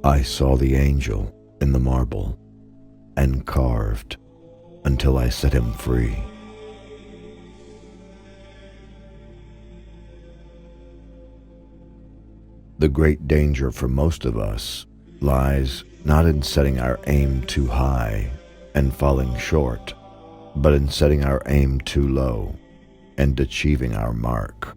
I saw the angel in the marble and carved until I set him free. The great danger for most of us lies not in setting our aim too high and falling short, but in setting our aim too low and achieving our mark.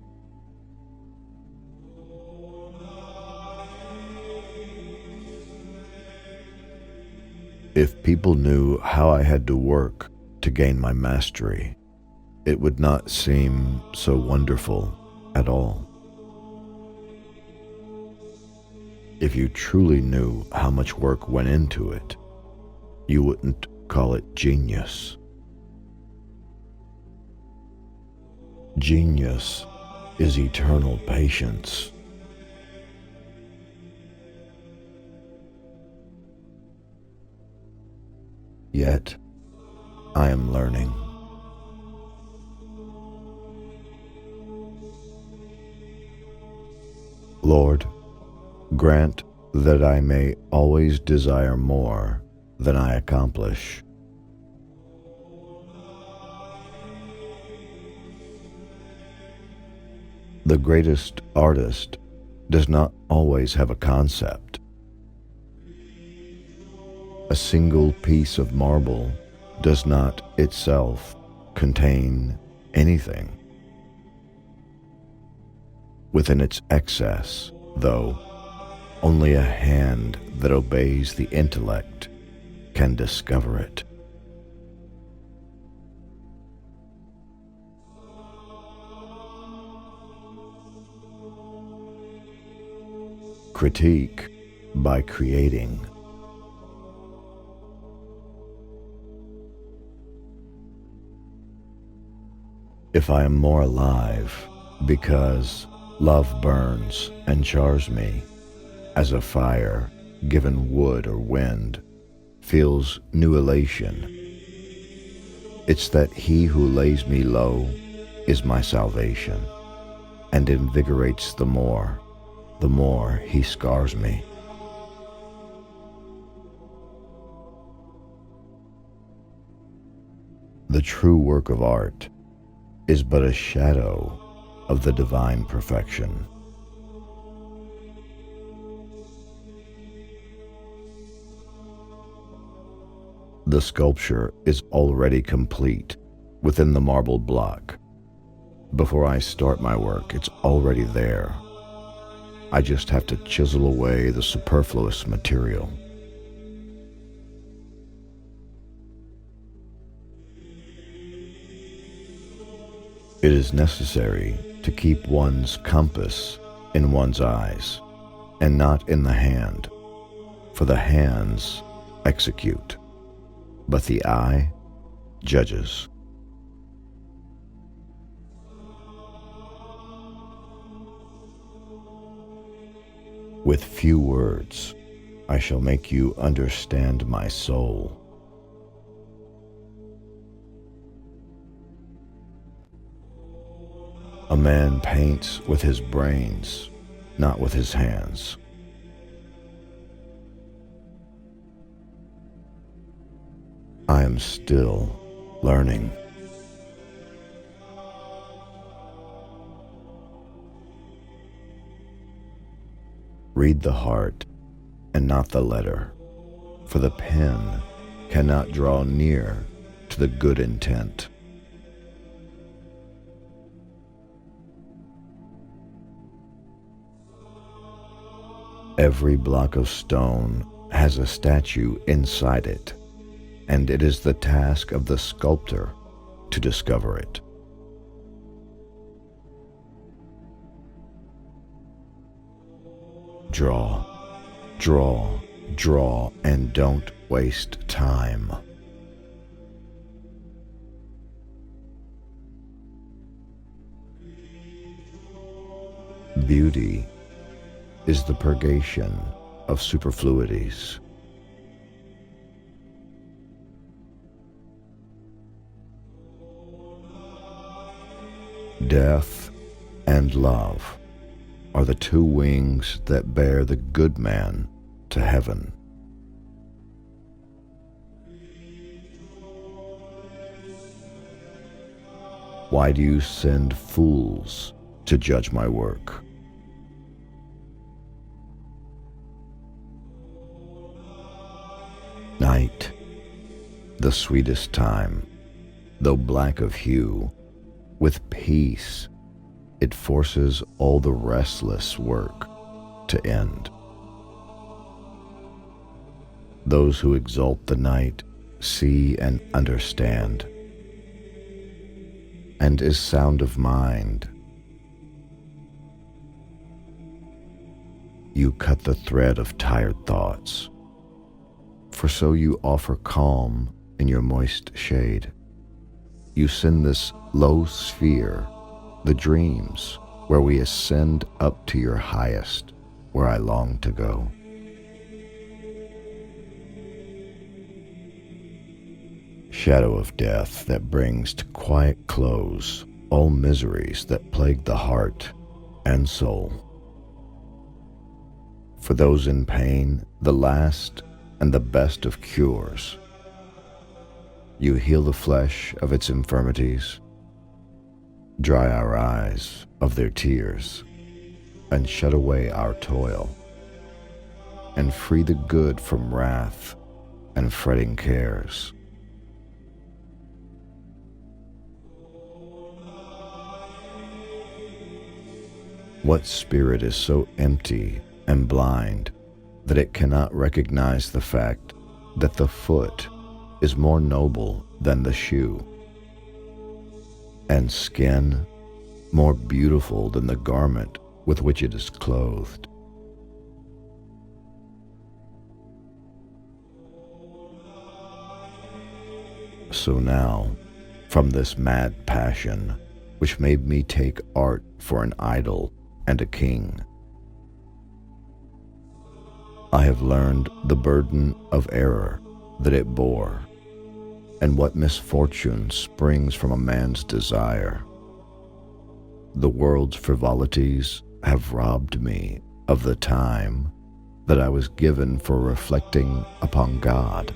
If people knew how I had to work to gain my mastery, it would not seem so wonderful at all. If you truly knew how much work went into it, you wouldn't call it genius. Genius is eternal patience. Yet, I am learning. Lord, grant that I may always desire more than I accomplish. The greatest artist does not always have a concept. A single piece of marble does not itself contain anything. Within its excess, though, only a hand that obeys the intellect can discover it. Critique by creating. If I am more alive because love burns and chars me, as a fire given wood or wind feels new elation, it's that he who lays me low is my salvation and invigorates the more he scars me. The true work of art is but a shadow of the divine perfection. The sculpture is already complete within the marble block. Before I start my work, it's already there. I just have to chisel away the superfluous material. It is necessary to keep one's compass in one's eyes and not in the hand, for the hands execute, but the eye judges. With few words, I shall make you understand my soul. A man paints with his brains, not with his hands. I am still learning. Read the heart and not the letter, for the pen cannot draw near to the good intent. Every block of stone has a statue inside it, and it is the task of the sculptor to discover it. Draw, draw, draw, and don't waste time. Beauty is the purgation of superfluities. Death and love are the two wings that bear the good man to heaven. Why do you send fools to judge my work? Night, the sweetest time, though black of hue, with peace it forces all the restless work to end. Those who exalt the night see and understand, and is sound of mind. You cut the thread of tired thoughts, for so you offer calm in your moist shade. You send this low sphere, the dreams, where we ascend up to your highest, where I long to go. Shadow of death that brings to quiet close all miseries that plague the heart and soul. For those in pain, the last and the best of cures. You heal the flesh of its infirmities, dry our eyes of their tears, and shut away our toil, and free the good from wrath and fretting cares. What spirit is so empty and blind that it cannot recognize the fact that the foot is more noble than the shoe, and skin more beautiful than the garment with which it is clothed? So now, from this mad passion which made me take art for an idol and a king, I have learned the burden of error that it bore, and what misfortune springs from a man's desire. The world's frivolities have robbed me of the time that I was given for reflecting upon God.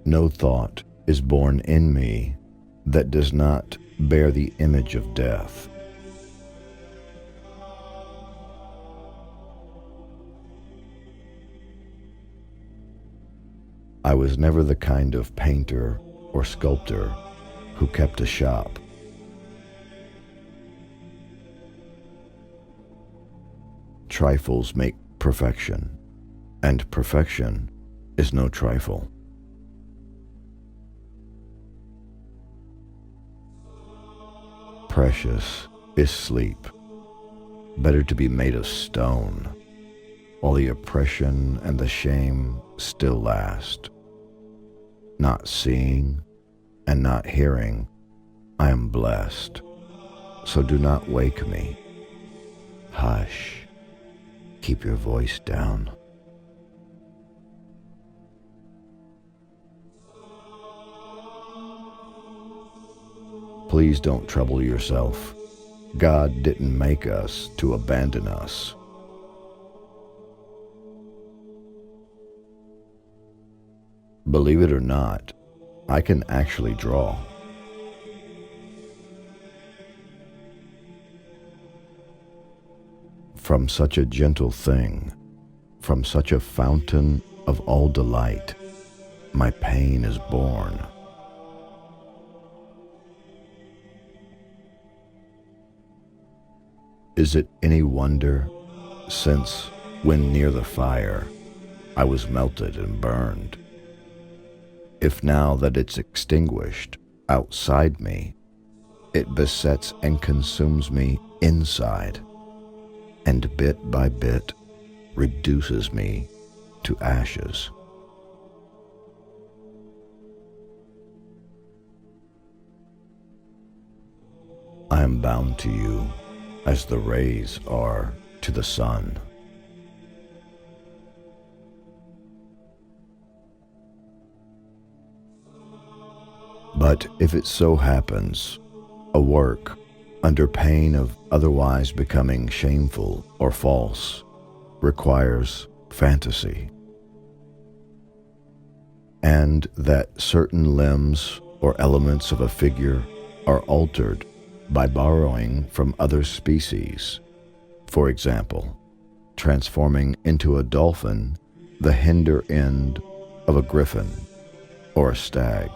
No thought is born in me that does not bear the image of death. I was never the kind of painter or sculptor who kept a shop. Trifles make perfection, and perfection is no trifle. Precious is sleep, better to be made of stone, while the oppression and the shame still last. Not seeing and not hearing, I am blessed, so do not wake me. Hush, keep your voice down. Please don't trouble yourself. God didn't make us to abandon us. Believe it or not, I can actually draw. From such a gentle thing, from such a fountain of all delight, my pain is born. Is it any wonder, since, when near the fire, I was melted and burned? If now that it's extinguished outside me, it besets and consumes me inside, and bit by bit reduces me to ashes. I am bound to you as the rays are to the sun. But if it so happens, a work, under pain of otherwise becoming shameful or false, requires fantasy, and that certain limbs or elements of a figure are altered by borrowing from other species. For example, transforming into a dolphin the hinder end of a griffin or a stag.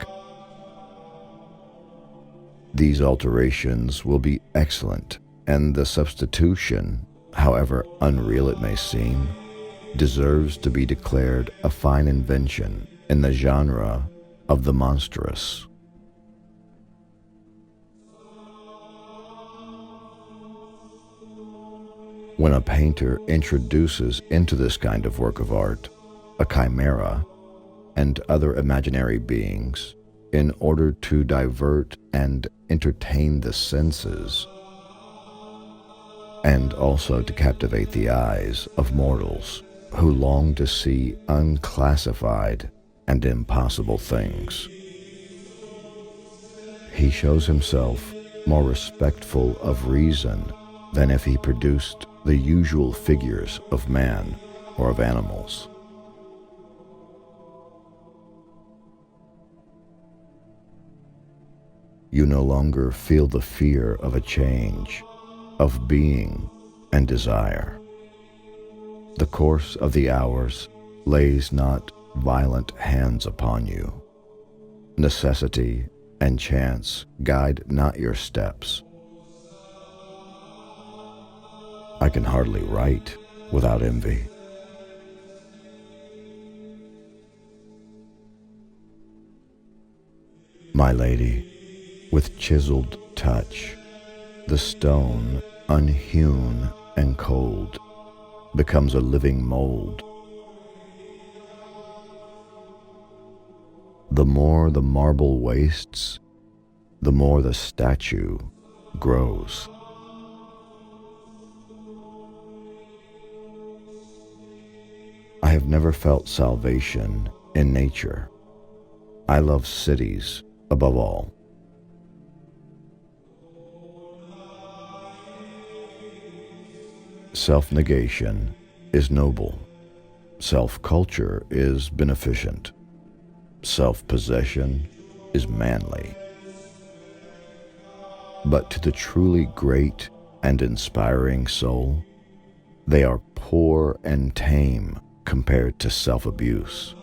These alterations will be excellent, and the substitution, however unreal it may seem, deserves to be declared a fine invention in the genre of the monstrous. When a painter introduces into this kind of work of art a chimera and other imaginary beings in order to divert and entertain the senses, and also to captivate the eyes of mortals who long to see unclassified and impossible things, he shows himself more respectful of reason than if he produced the usual figures of man or of animals. You no longer feel the fear of a change, of being and desire. The course of the hours lays not violent hands upon you. Necessity and chance guide not your steps. I can hardly write without envy. My lady, with chiseled touch, the stone, unhewn and cold, becomes a living mold. The more the marble wastes, the more the statue grows. I have never felt salvation in nature. I love cities above all. Self-negation is noble. Self-culture is beneficent. Self-possession is manly. But to the truly great and inspiring soul, they are poor and tame compared to self-abuse.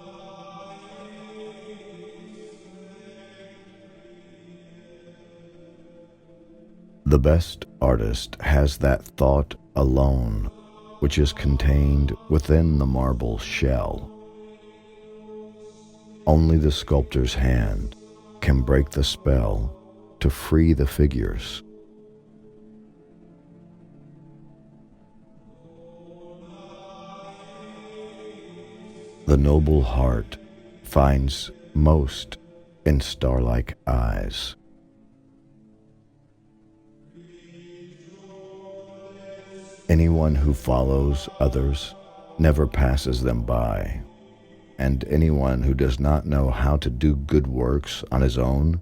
The best artist has that thought alone which is contained within the marble shell. Only the sculptor's hand can break the spell to free the figures. The noble heart finds most in star-like eyes. Anyone who follows others never passes them by, and anyone who does not know how to do good works on his own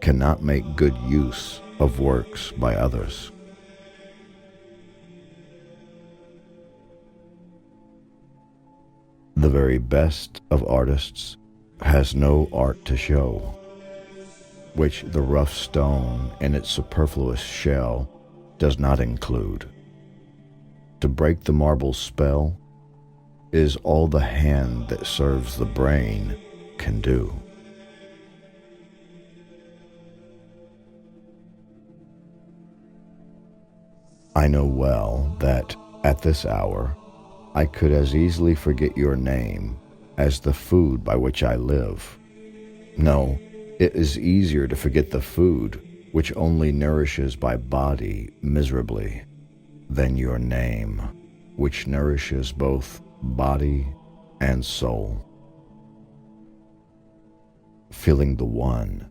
cannot make good use of works by others. The very best of artists has no art to show, which the rough stone in its superfluous shell does not include. To break the marble spell is all the hand that serves the brain can do. I know well that at this hour I could as easily forget your name as the food by which I live. No, it is easier to forget the food which only nourishes my body miserably than your name, which nourishes both body and soul. Filling the one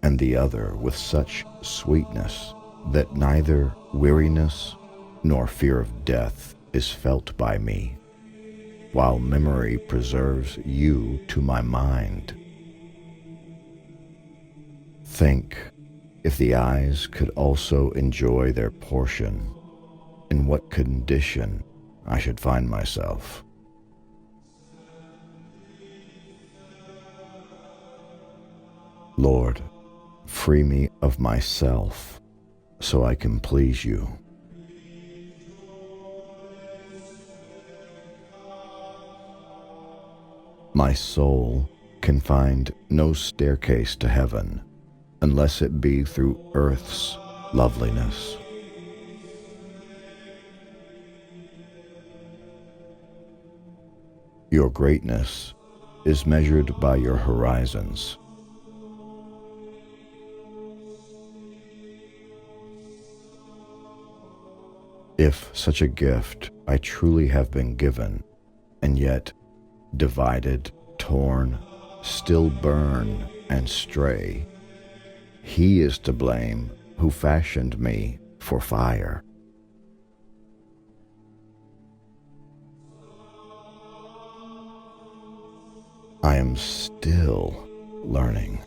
and the other with such sweetness that neither weariness nor fear of death is felt by me, while memory preserves you to my mind. Think, If the eyes could also enjoy their portion, in what condition I should find myself. Lord, free me of myself so I can please you. My soul can find no staircase to heaven unless it be through earth's loveliness. Your greatness is measured by your horizons. If such a gift I truly have been given, and yet divided, torn, still burn and stray, he is to blame who fashioned me for fire. I am still learning.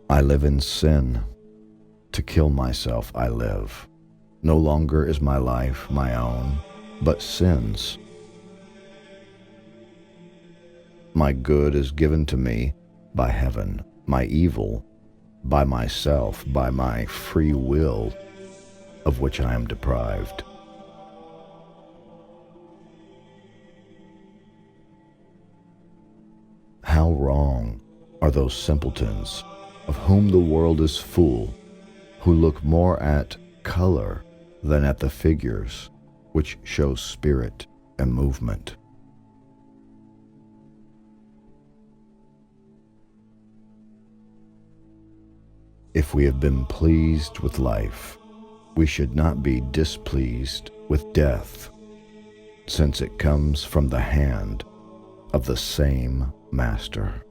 I live in sin. To kill myself I live. No longer is my life my own, but sin's. My good is given to me by heaven, my evil by myself, by my free will, of which I am deprived. How wrong are those simpletons of whom the world is full, who look more at color than at the figures which show spirit and movement. If we have been pleased with life, we should not be displeased with death, since it comes from the hand of the same Master.